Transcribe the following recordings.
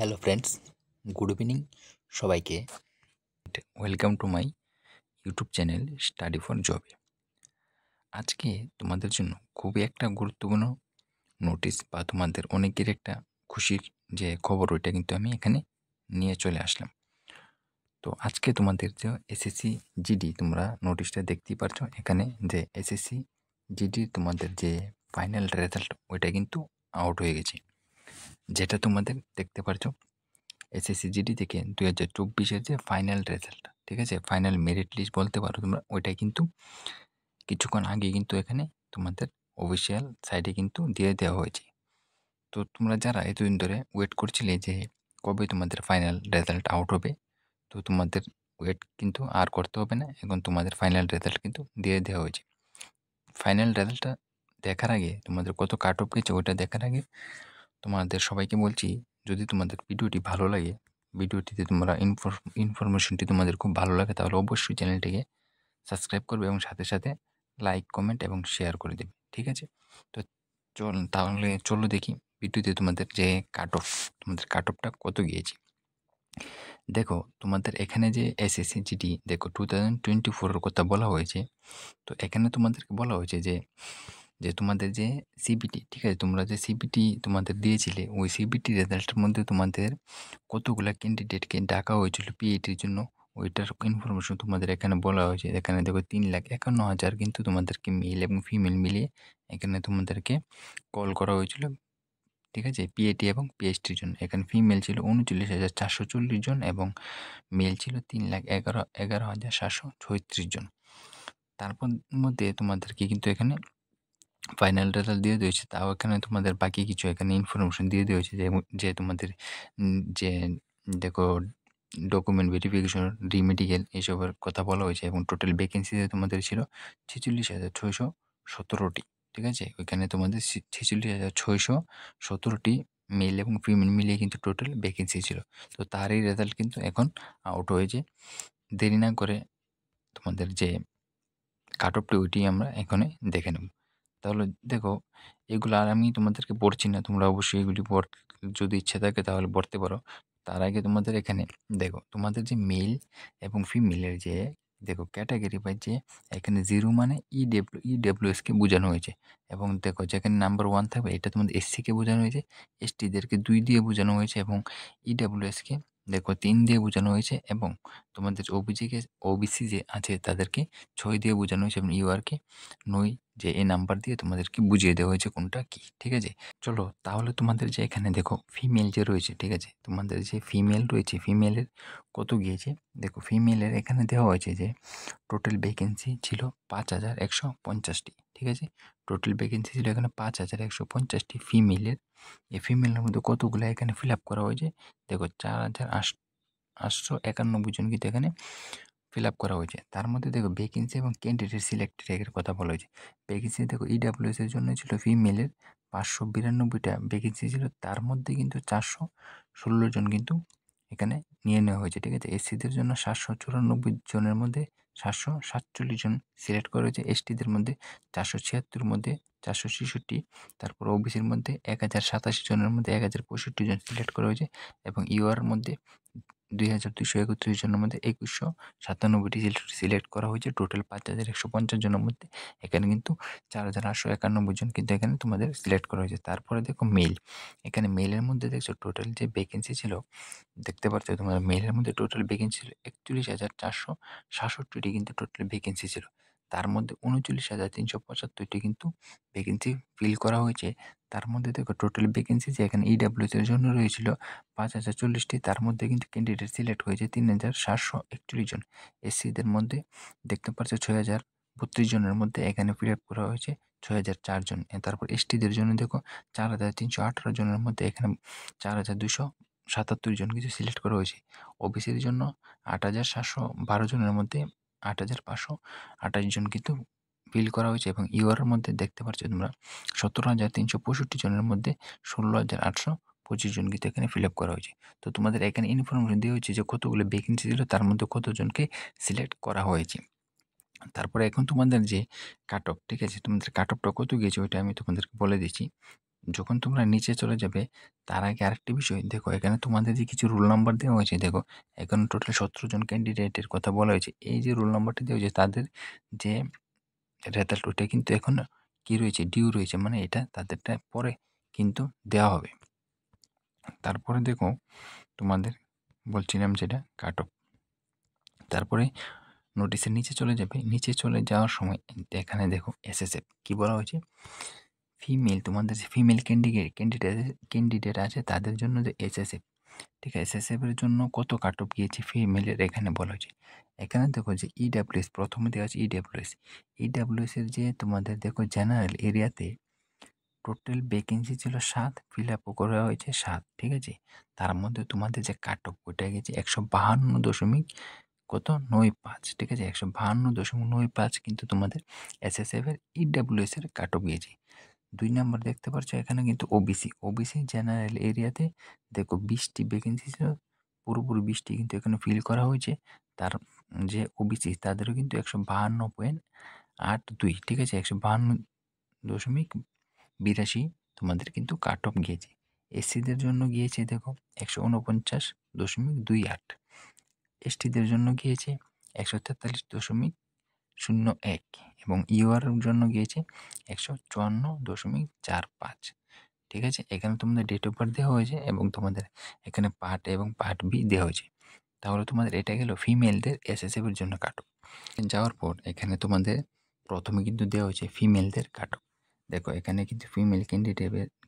Hello friends, good evening সবাইকে। Welcome to my YouTube channel study for জবে। আজকে তোমাদের জন্য খুবই একটা গুরুত্বপূর্ণ নোটিশ বা তোমাদের অনেকের একটা খুশির যে খবর, ওইটা কিন্তু আমি এখানে নিয়ে চলে আসলাম। তো আজকে তোমাদের যে এসএসসি জিডি, তোমরা নোটিশটা দেখতেই পারছো এখানে, যে এসএসসি জিডি তোমাদের যে ফাইনাল রেজাল্ট ওইটা কিন্তু আউট হয়ে গেছে, যেটা তোমাদের দেখতে পারছো এসএসসি জিডি থেকে 2024-এর যে ফাইনাল রেজাল্ট, ঠিক আছে, ফাইনাল মেরিট লিস্ট বলতে পারো তোমরা, ওইটাই কিন্তু কিছুক্ষণ আগে কিন্তু এখানে তোমাদের অফিসিয়াল সাইটে কিন্তু দিয়ে দেওয়া হয়েছে। তো তোমরা যারা এতদিন ধরে ওয়েট করছিলে যে কবে তোমাদের ফাইনাল রেজাল্ট আউট হবে, তো তোমাদের ওয়েট কিন্তু আর করতে হবে না, এখন তোমাদের ফাইনাল রেজাল্ট কিন্তু দিয়ে দেওয়া হয়েছে। ফাইনাল রেজাল্টটা দেখার আগে, তোমাদের কত কাট অফ গেছে ওইটা দেখার আগে তোমাদের সবাইকে বলছি, যদি তোমাদের ভিডিওটি ভালো লাগে, ভিডিওটিতে তোমরা ইনফরমেশনটি তোমাদের খুব ভালো লাগে, তাহলে অবশ্যই চ্যানেলটিকে সাবস্ক্রাইব করবে এবং সাথে সাথে লাইক, কমেন্ট এবং শেয়ার করে দেবে, ঠিক আছে? তো তাহলে চলো দেখি ভিডিওতে তোমাদের যে তোমাদের কাট অফটা কত গিয়েছে। দেখো, তোমাদের এখানে যে এসএসসি জিডি, দেখো 2024-এর কথা বলা হয়েছে। তো এখানে তোমাদেরকে বলা হয়েছে যে তোমাদের যে সিবিটি, ঠিক আছে, তোমরা যে সিবিটি তোমাদের দিয়েছিলে, ওই সিবিটি রেজাল্টের মধ্যে তোমাদের কতগুলা ক্যান্ডিডেটকে ডাকা হয়েছিল পিএইটির জন্য, ওইটার ইনফরমেশন তোমাদের এখানে বলা হয়েছে। এখানে দেখো 3,51,000 কিন্তু তোমাদেরকে মেল এবং ফিমেল মিলিয়ে এখানে তোমাদেরকে কল করা হয়েছিল, ঠিক আছে, পিএটি এবং পিএইচটির জন্য। এখানে ফিমেল ছিল 39,440 জন এবং মেল ছিল 3,11,736 জন। তারপর মধ্যে তোমাদেরকে কিন্তু এখানে ফাইনাল রেজাল্ট দিয়ে দিয়েছে, তাও এখানে তোমাদের বাকি কিছু এখানে ইনফরমেশন দিয়ে দেওয়া হয়েছে, যে তোমাদের যে দেখো ডকুমেন্ট ভেরিফিকেশন, রিমেডিকেল, এইসবের কথা বলা হয়েছে। এবং টোটাল ভ্যাকেন্সিতে তোমাদের ছিল 46,617টি, ঠিক আছে। ওইখানে তোমাদের 46,617টি মেল এবং ফিমেল মিলিয়ে কিন্তু টোটাল ভ্যাকেন্সি ছিল। তো তারই রেজাল্ট কিন্তু এখন আউট হয়েছে। দেরি না করে তোমাদের যে কাট অফটি, ওইটি আমরা এখানে দেখে নেব। তাহলে দেখো, এগুলো আর আমি তোমাদেরকে পড়ছি না, তোমরা অবশ্যই এগুলি যদি ইচ্ছা থাকে তাহলে পড়তে পারো। তার আগে তোমাদের এখানে দেখো, তোমাদের যে মেল এবং ফিমেলের যে দেখো ক্যাটাগরি বাই যে এখানে 0 মানে ইডব্লিউএসকে বোঝানো হয়েছে। এবং দেখো যেখানে নাম্বার 1 থাকবে এটা তোমাদের এসসিকে বোঝানো হয়েছে, এসটিদেরকে 2 দিয়ে বোঝানো হয়েছে এবং ইডব্লিউএসকে দেখো 3 দিয়ে বোঝানো হয়েছে, এবং তোমাদের ওবিসি যে আছে তাদেরকে 6 দিয়ে বোঝানো হয়েছে, এবং ইউআরকে 9 যে এই নাম্বার দিয়ে তোমাদেরকে বুঝিয়ে দেওয়া হয়েছে কোনটা কি, ঠিক আছে। চলো তাহলে তোমাদের যে এখানে দেখো ফিমেল যে রয়েছে, ঠিক আছে, তোমাদের যে ফিমেল রয়েছে, ফিমেলের কত গিয়েছে দেখো। ফিমেলের এখানে দেওয়া হয়েছে যে টোটাল ভ্যাকেন্সি ছিল 5,150টি, ঠিক আছে। টোটাল ভ্যাকেন্সি ছিল এখানে 5,150টি ফিমেলের। এই ফিমেলের মধ্যে কতগুলো এখানে ফিল আপ করা হয়েছে দেখো, 4,891 জন কিন্তু এখানে ফিল আপ করা হয়েছে। তার মধ্যে দেখো ভ্যাকেন্সি এবং ক্যান্ডিডেট সিলেক্টেড এর কথা বলা হয়েছে। ভ্যাকেন্সি দেখো ইডাব্লিউএস এর জন্য ছিল ফিমেলের 592টা ভ্যাকেন্সি ছিল, তার মধ্যে কিন্তু 416 জন কিন্তু এখানে নিয়ে নেওয়া হয়েছে, ঠিক আছে। এসসিদের জন্য 794 জনের মধ্যে 747 জন সিলেক্ট করা হয়েছে, এসটিদের মধ্যে 476 মধ্যে 466, তারপর ওবিসির মধ্যে 1,087 জনের মধ্যে 1,065 জন সিলেক্ট করা হয়েছে, এবং ইউআর মধ্যে 2,231 জনের মধ্যে 2,197টি সিলেক্ট করা হয়েছে। টোটাল 5,150 জনের মধ্যে এখানে কিন্তু 4,891 জন কিন্তু এখানে তোমাদের সিলেক্ট করা হয়েছে। তারপরে দেখো মেল, এখানে মেলের মধ্যে দেখছো টোটাল যে ভ্যাকেন্সি ছিল, দেখতে পাচ্ছ তোমার মেলের মধ্যে টোটাল ভ্যাকেন্সি ছিল 41,467টি কিন্তু টোটাল ভ্যাকেন্সি ছিল। তার মধ্যে 39,375টি কিন্তু ভ্যাকেন্সি ফিল করা হয়েছে। তার মধ্যে দেখো টোটাল ভ্যাকেন্সি যে এখানে ইডাব্লিউএস এর জন্য রয়েছিল 5,040টি, তার মধ্যে কিন্তু ক্যান্ডিডেট সিলেক্ট হয়েছে 3,741 জন। এসসিদের মধ্যে দেখতে পাচ্ছ 6,032 জনের মধ্যে এখানে ফিল আপ করা হয়েছে 6,004 জন। তারপর এসটিদের জন্য দেখো 4,318 জনের মধ্যে এখানে 4,277 জন কিছু সিলেক্ট করা হয়েছে। ওবিসির জন্য 8,712 জনের মধ্যে 8,528 জন কিন্তু ফিল করা হয়েছে, এবং ইউআর মধ্যে দেখতে পাচ্ছ তোমরা 17,365 জনের মধ্যে 16,825 জন কিন্তু এখানে ফিল আপ করা হয়েছে। তো তোমাদের এখানে ইনফরমেশন দেওয়া হয়েছে যে কতগুলো ভ্যাকেন্সি ছিল, তার মধ্যে কতজনকে সিলেক্ট করা হয়েছে। তারপরে এখন তোমাদের যে কাট অফ, ঠিক আছে, তোমাদের কাট অফটা কত গিয়েছে ওইটা আমি তোমাদেরকে বলে দিচ্ছি। যখন তোমরা নিচে চলে যাবে তার আগে আরেকটি বিষয় দেখো, এখানে তোমাদের যে কিছু রোল নাম্বার দেওয়া হয়েছে, দেখো এখানে টোটাল 17 জন ক্যান্ডিডেটের কথা বলা হয়েছে। এই যে রোল নাম্বারটি দেওয়া হয়েছে তাদের যে রেজাল্ট ওইটা কিন্তু এখন কি রয়েছে, ডিউ রয়েছে, মানে এটা তাদেরটা পরে কিন্তু দেওয়া হবে। তারপরে দেখো তোমাদের বলছিলাম যেটা কাট অফ, তারপরে নোটিসের নিচে চলে যাবে। নিচে চলে যাওয়ার সময় এখানে দেখো এসএসএফ কি বলা হয়েছে, ফিমেল, তোমাদের যে ফিমেল ক্যান্ডিডেট আছে তাদের জন্য যে এসএসএফ, ঠিক আছে, এসএসএফ এর জন্য কত কাট অফ গিয়েছে ফিমেলের এখানে বলা হয়েছে। এখানে দেখো যে ইডাব্লিউএস প্রথমে দেওয়া আছে, ইডাব্লিউএস এর যে তোমাদের দেখো জেনারেল এরিয়াতে টোটাল ভ্যাকেন্সি ছিল 7, ফিল আপও করা হয়েছে 7, ঠিক আছে। তার মধ্যে তোমাদের যে কাট অফ ওইটা গেছে 152 কত 95, ঠিক আছে, 152.95 কিন্তু তোমাদের এসএসএফ এর ইডাব্লিউএস এর কাট অফ গিয়েছে। 2 নাম্বার দেখতে পাচ্ছ এখানে কিন্তু ওবিসি জেনারেল এরিয়াতে দেখো 20টি ভ্যাকেন্সি ছিল, পুরোপুরি 20টি কিন্তু এখানে ফিল করা হয়েছে। তার যে ওবিসি তাদেরও কিন্তু 152.82, ঠিক আছে, 152.82 তোমাদের কিন্তু কাট অফ গিয়েছে। এসসিদের জন্য গিয়েছে দেখো 149.28, এসটিদের জন্য গিয়েছে 143.01 এবং ইউআর জন্য গিয়েছে 154.45, ঠিক আছে। এখানে তোমাদের ডেট অফ বার্থ দেওয়া হয়েছে এবং তোমাদের এখানে পার্ট এবং পার্ট বি দেওয়া হয়েছে। তাহলে তোমাদের এটা গেল ফিমেলদের এসএসএফ এর জন্য কাট অফ। যাওয়ার পর এখানে তোমাদের প্রথমে কিন্তু দেওয়া হয়েছে ফিমেলদের কাট অফ। দেখো এখানে কিন্তু ফিমেল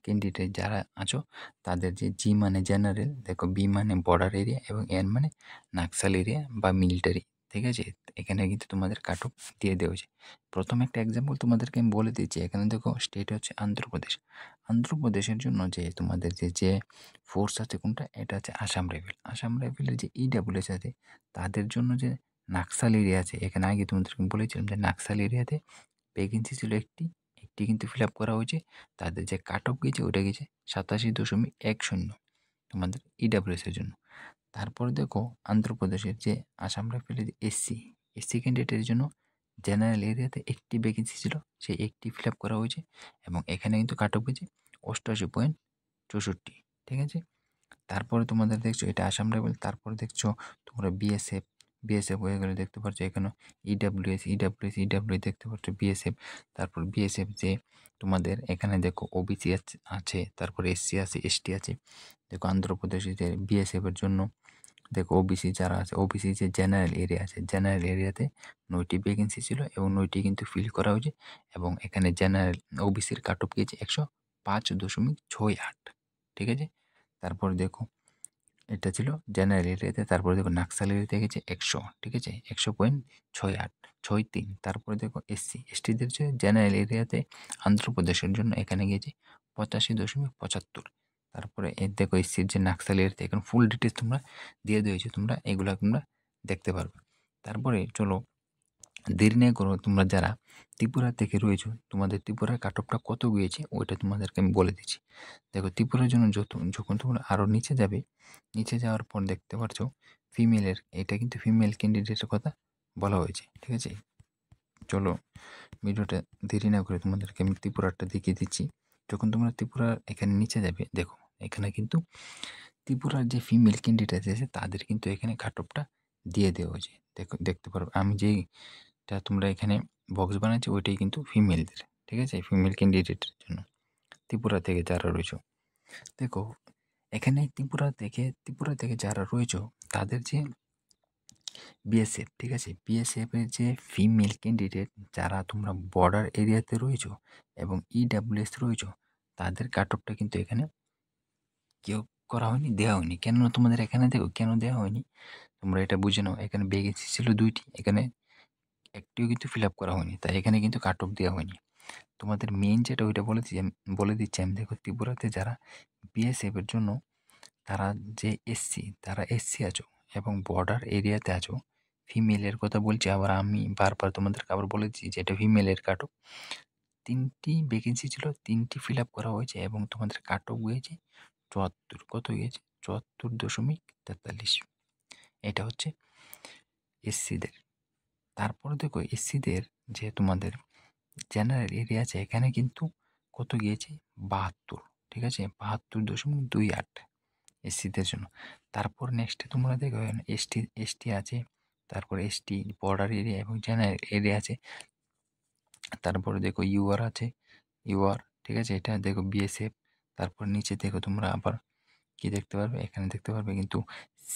ক্যান্ডিডেট যারা আছো তাদের যে জি মানে জেনারেল, দেখো বি মানে বর্ডার এরিয়া এবং এন মানে নাক্সাল এরিয়া বা মিলিটারি, ঠিক আছে। এখানে কিন্তু তোমাদের কাট অফ দিয়ে দেওয়া হয়েছে। প্রথম একটা এক্সাম্পল তোমাদেরকে আমি বলে দিচ্ছি। এখানে দেখো স্টেট হচ্ছে আন্ধ্রপ্রদেশ। আন্ধ্রপ্রদেশের জন্য যে তোমাদের যে ফোর্স আছে কোনটা, এটা হচ্ছে আসাম রাইফেল। আসাম রাইফেলের যে ইডাব্লিউএস আছে তাদের জন্য যে নাকসাল এরিয়া আছে, এখানে আগে তোমাদেরকে বলেছিলাম যে নাকসাল এরিয়াতে ভ্যাকেন্সি ছিল একটি, কিন্তু ফিল আপ করা হয়েছে। তাদের যে কাট অফ গেছে ওটা গেছে 87.10 তোমাদের ইডাব্লিউএস এর জন্য। তারপরে দেখো অন্ধ্রপ্রদেশের যে আসাম রাইফেলের এসসি ক্যান্ডিডেটের জন্য জেনারেল এরিয়াতে একটি ভ্যাকেন্সি ছিল, সেই একটি ফিল আপ করা হয়েছে এবং এখানে কিন্তু কাট অফ গেছে 88.64, ঠিক আছে। তারপরে তোমাদের দেখছো এটা আসাম রাইফেল। তারপরে দেখছো তোমরা বিএসএফ হয়ে গেলে দেখতে পাচ্ছ এখানে ইডাব্লিউ দেখতে পাচ্ছ বিএসএফ। তারপর বিএসএফ যে তোমাদের এখানে দেখো ওবিসি আছে, তারপরে এসসি আছে, এসটি আছে। দেখো অন্ধ্রপ্রদেশে যে বিএসএফ এর জন্য দেখো ওবিসি যারা আছে, ওবিসি যে জেনারেল এরিয়া আছে, জেনারেল এরিয়াতে 9টি ভ্যাকেন্সি ছিল এবং 9টি কিন্তু ফিল করা হয়েছে এবং এখানে জেনারেল ওবিসির কাট অফ গিয়েছে 105.68, ঠিক আছে। তারপর দেখো এটা ছিল জেনারেল এরিয়াতে। তারপরে দেখো নাক্সাল এরিয়াতে গেছে 100, ঠিক আছে, 100.6863। তারপরে দেখো এসটিদের যে জেনারেল এরিয়াতে অন্ধ্রপ্রদেশের জন্য এখানে গিয়েছে 85.75। তারপরে দেখো এসসির যে নাক্সাল এরিয়াতে এখন ফুল ডিটেলস তোমরা দিয়ে দিয়েছো, তোমরা এগুলা তোমরা দেখতে পারবে। তারপরে চলো দেরি না করো, তোমরা যারা ত্রিপুরা থেকে রয়েছো তোমাদের ত্রিপুরার কাট অফটা কত গিয়েছে ওইটা তোমাদেরকে আমি বলে দিচ্ছি। দেখো ত্রিপুরার জন্য যখন তোমরা আরও নিচে যাবে, নিচে যাওয়ার পর দেখতে পাচ্ছ ফিমেলের, এটা কিন্তু ফিমেল ক্যান্ডিডেটের কথা বলা হয়েছে, ঠিক আছে। চলো ভিডিওটা দেরি না করে তোমাদেরকে আমি ত্রিপুরাটা দেখিয়ে দিচ্ছি। যখন তোমরা ত্রিপুরার এখানে নিচে যাবে দেখো এখানে কিন্তু ত্রিপুরার যে ফিমেল ক্যান্ডিডেট আছে তাদের কিন্তু এখানে কাট অফটা দিয়ে দেওয়া হয়েছে। দেখো দেখতে পারো আমি যেইটা তোমরা এখানে বক্স বানাচ্ছি ওইটাই কিন্তু ফিমেলদের, ঠিক আছে, ফিমেল ক্যান্ডিডেটের জন্য ত্রিপুরা থেকে যারা রয়েছে। দেখো এখানে ত্রিপুরা থেকে যারা রয়েছে তাদের যে বিএসএফ, ঠিক আছে, বিএসএফ এর যে ফিমেল ক্যান্ডিডেট যারা তোমরা বর্ডার এরিয়াতে রয়েছো এবং ইডাব্লিউএস রয়েছো তাদের কাট অফটা কিন্তু এখানে কেউ করা হয়নি, দেওয়া হয়নি। কেন তোমাদের এখানে দেখো কেন দেওয়া হয়নি তোমরা এটা বুঝে নাও। এখানে ভ্যাকেন্সি ছিল 2টি, এখানে একটিও কিন্তু ফিল আপ করা হয়নি, তাই এখানে কিন্তু কাট অফ দেওয়া হয়নি। তোমাদের মেইন যেটা ওইটা বলে দিচ্ছি আমি। দেখো ত্রিপুরাতে যারা বিএসএফ এর জন্য তারা যে তারা এসসি আছো এবং বর্ডার এরিয়াতে আছো, ফিমেলের কথা বলছি আবার আমি বারবার তোমাদেরকে আবার বলেছি যে এটা ফিমেলের কাট অফ। 3টি ভ্যাকেন্সি ছিল, 3টি ফিল আপ করা হয়েছে এবং তোমাদের কাট অফ হয়েছে 74, কত গিয়েছে 74.43। এটা হচ্ছে এসসিদের। তারপরে দেখো এসসিদের যে তোমাদের জেনারেল এরিয়া আছে এখানে কিন্তু কত গিয়েছে 72, ঠিক আছে, 72.28 এসসিদের জন্য। তারপর নেক্সটে তোমরা দেখো এসটি আছে, তারপর এসটি বর্ডার এরিয়া এবং জেনারেল এরিয়া আছে। তারপরে দেখো ইউআর আছে, ইউআর, ঠিক আছে, এটা দেখো বিএসএফ। তারপর নিচে দেখো তোমরা আবার কি দেখতে পারবে, এখানে দেখতে পারবে কিন্তু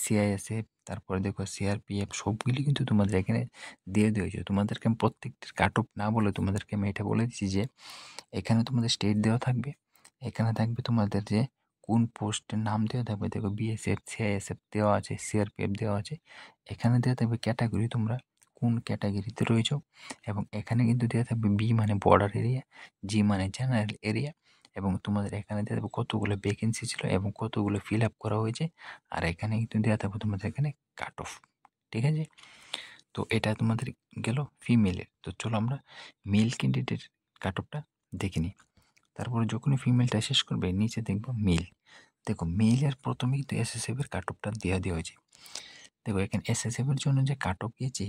সিআইএসএফ, তারপরে দেখো সিআরপিএফ, সবগুলি কিন্তু তোমাদের এখানে দিয়ে দিয়েছে। তোমাদেরকে আমি প্রত্যেকটির কাট অফ না বলে তোমাদেরকে আমি এটা বলে দিচ্ছি যে এখানে তোমাদের স্টেট দেওয়া থাকবে, এখানে থাকবে তোমাদের যে কোন পোস্টের নাম দেওয়া থাকবে। দেখো বিএসএফ, সিআইএসএফ দেওয়া আছে, সিআরপিএফ দেওয়া আছে। এখানে দেওয়া থাকবে ক্যাটাগরি, তোমরা কোন ক্যাটাগরিতে রয়েছো, এবং এখানে কিন্তু দেওয়া থাকবে বি মানে বর্ডার এরিয়া, জি মানে জেনারেল এরিয়া, এবং তোমাদের এখানে দেওয়া থাকবে কতগুলো ভ্যাকেন্সি ছিল এবং কতগুলো ফিল আপ করা হয়েছে। আর এখানে কিন্তু দেওয়া থাকবে তোমাদের এখানে কাট অফ, ঠিক আছে। তো এটা তোমাদের গেল ফিমেলের। তো চলো আমরা মেল ক্যান্ডিডেট কাট অফটা দেখে নিই। তারপরে যখনই ফিমেলটা শেষ করবে নিচে দেখবো মেল। দেখো মেইলের প্রথমেই তো এসএসএফ এর কাট অফটা দেওয়া হয়েছে। দেখো এখানে এসএসএফ এর জন্য যে কাট অফ গিয়েছে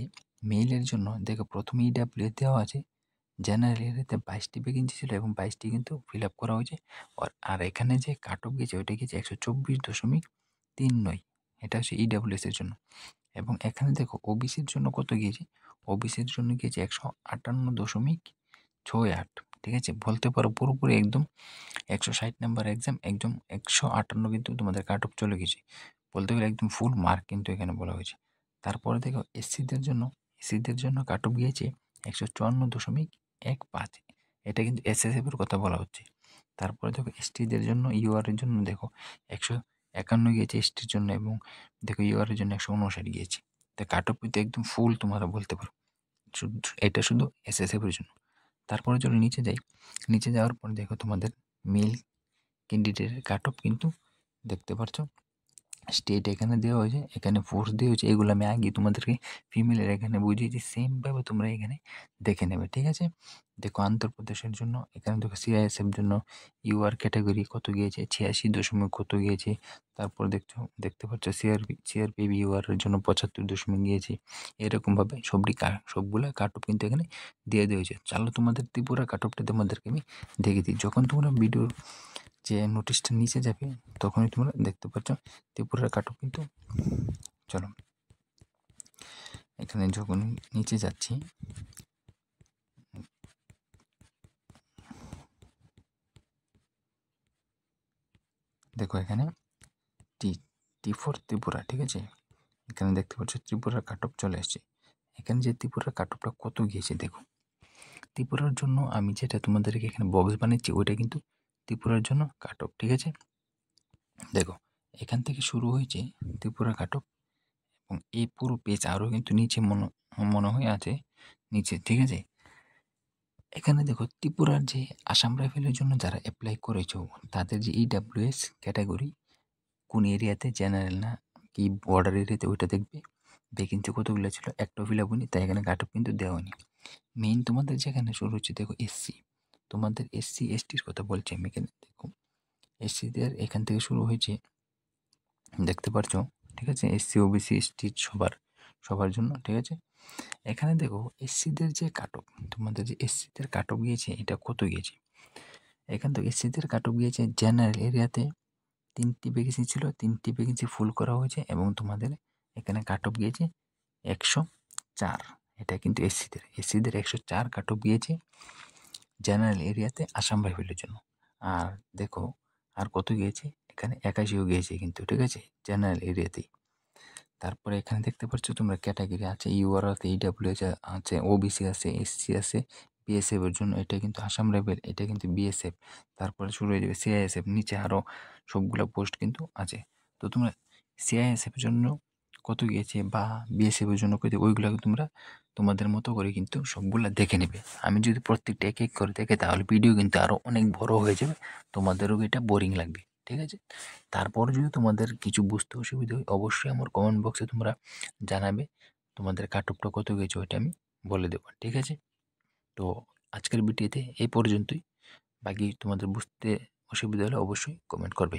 মেইলের জন্য, দেখো প্রথমে ইডাব্লিউ দেওয়া আছে, জেনারেল এরিয়াতে 22টি ভ্যাকেন্সি ছিল এবং 22টি কিন্তু ফিল আপ করা হয়েছে। আর এখানে যে কাট অফ গিয়েছে ওইটা গিয়েছে 124.39, এটা হচ্ছে ইডাব্লিউএস এর জন্য। এবং এখানে দেখো ওবিসির জন্য কত গিয়েছে, ওবিসির জন্য গিয়েছে 158.68, ঠিক আছে, বলতে পারো পুরোপুরি একদম 160 নাম্বার এক্সাম, একদম 158 কিন্তু তোমাদের কাট অফ চলে গেছে, বলতে গেলে একদম ফুল মার্ক কিন্তু এখানে বলা হয়েছে। তারপরে দেখো এসসিদের জন্য কাট অফ গিয়েছে 154.15, এটা কিন্তু এসএসএফ এর কথা বলা হচ্ছে। তারপরে দেখো এসটিদের জন্য ইউআর এর জন্য দেখো 151 গিয়েছে এসটির জন্য, এবং দেখো ইউআর এর জন্য 159 গিয়েছে। তো কাট অফ কিন্তু একদম ফুল তোমরা বলতে পারো, এটা শুধু এসএসএফ এর জন্য। তারপরে চলো নিচে যাই, নিচে যাওয়ার পর দেখো তোমাদের মেল ক্যান্ডিডেটের কাট অফ কিন্তু দেখতে পাচ্ছ। স্টেট এখানে দেওয়া হয়েছে, এখানে ফোর্স দেওয়া হয়েছে, এগুলো আমি আগে তোমাদেরকে ফিমেলের এখানে বুঝিয়েছি, সেমভাবে তোমরা এখানে দেখে নেবে, ঠিক আছে। দেখো আন্ধ্রপ্রদেশের জন্য এখানে দেখো সিআইএসএফ জন্য ইউআর ক্যাটাগরি কত গিয়েছে, 86 কত গিয়েছে। তারপর দেখতে পাচ্ছ সিআরপিএফ ইউআর এর জন্য 75 গিয়েছে। এরকমভাবে সবগুলা কাট অফ কিন্তু এখানে দিয়ে দেওয়া হয়েছে। চলো তোমাদের ত্রিপুরা কাট অফটা তোমাদেরকে আমি দেখে দিই। যখন তোমরা ভিডিওর যে নোটিশটা নিচে যাবে তখনই তোমরা দেখতে পাচ্ছ ত্রিপুরার কাট অফ কিন্তু। চলো এখানে যখন নিচে যাচ্ছি, দেখো এখানে টি4 ত্রিপুরা, ঠিক আছে, এখানে দেখতে পাচ্ছ ত্রিপুরার কাট অফ চলে আসছে। এখানে যে ত্রিপুরার কাট অফটা কত গিয়েছে দেখো, ত্রিপুরার জন্য আমি যেটা তোমাদেরকে এখানে বক্স বানিয়েছি ওইটা কিন্তু ত্রিপুরার জন্য কাট অফ, ঠিক আছে। দেখো এখান থেকে শুরু হয়েছে ত্রিপুরা কাট অফ, এবং এই পুরো পেজ আরও কিন্তু নিচে মনে হয় আছে নিচে, ঠিক আছে। এখানে দেখো ত্রিপুরার যে আসাম রাইফেলের জন্য যারা অ্যাপ্লাই করেছো তাদের যে ইডাব্লিউএস ক্যাটাগরি কোন এরিয়াতে, জেনারেল না কি বর্ডার এরিয়াতে, ওইটা দেখবে। ভ্যাকেন্সি কতগুলো ছিল একটা ফিল আপ হয়নি, তাই এখানে কাট অফ কিন্তু দেওয়া হয়নি। মেইন তোমাদের যেখানে শুরু হচ্ছে দেখো এসসি, তোমাদের এসসি এসটির কথা বলছি আমি এখানে। দেখো এসসিদের এখান থেকে শুরু হয়েছে দেখতে পারছো, ঠিক আছে, এসসি ওবিসি এসটি সবার জন্য, ঠিক আছে। এখানে দেখো এসসিদের যে কাট অফ, তোমাদের যে এসসিদের কাট অফ গিয়েছে এটা কত গিয়েছে। এখান থেকে এসসিদের কাট অফ গিয়েছে জেনারেল এরিয়াতে 3টি ভ্যাকেন্সি ছিল, 3টি ভ্যাকেন্সি ফুল করা হয়েছে, এবং তোমাদের এখানে কাট অফ গিয়েছে 104। এটা কিন্তু এসসিদের 104 কাট অফ গিয়েছে জেনারেল এরিয়াতে আসাম রাইফেলের জন্য। আর দেখো আর কত গিয়েছে, এখানে 81 গিয়েছে কিন্তু, ঠিক আছে, জেনারেল এরিয়াতেই। তারপরে এখানে দেখতে পাচ্ছ তোমরা ক্যাটাগরি আছে, ইউআর আছে, ইডাব্লিউএস আছে, ওবিসি আছে, এসসি আছে, বিএসএফ এর জন্য এটা কিন্তু আসাম রাইফেল, এটা কিন্তু বিএসএফ। তারপরে শুরু হয়ে যাবে সিআইএসএফ, নিচে আরও সবগুলো পোস্ট কিন্তু আছে। তো তোমরা সিআইএসএফ এর জন্য কত গিয়েছে বা বিএসএফ এর জন্য কত, ওইগুলো তোমরা তোমাদের মতো করে কিন্তু সবগুলা দেখে নেবে। আমি যদি প্রত্যেকটা এক এক করে দেখে তাহলে ভিডিও কিন্তু আরও অনেক বড় হয়ে যাবে, তোমাদেরও এটা বোরিং লাগবে, ঠিক আছে। তারপর যদি তোমাদের কিছু বুঝতে অসুবিধা হয় অবশ্যই আমার কমেন্ট বক্সে তোমরা জানাবে, তোমাদের কাট অফটা কত গেছে ওইটা আমি বলে দেবো, ঠিক আছে। তো আজকের ভিডিওতে এই পর্যন্তই, বাকি তোমাদের বুঝতে অসুবিধা হলে অবশ্যই কমেন্ট করবে।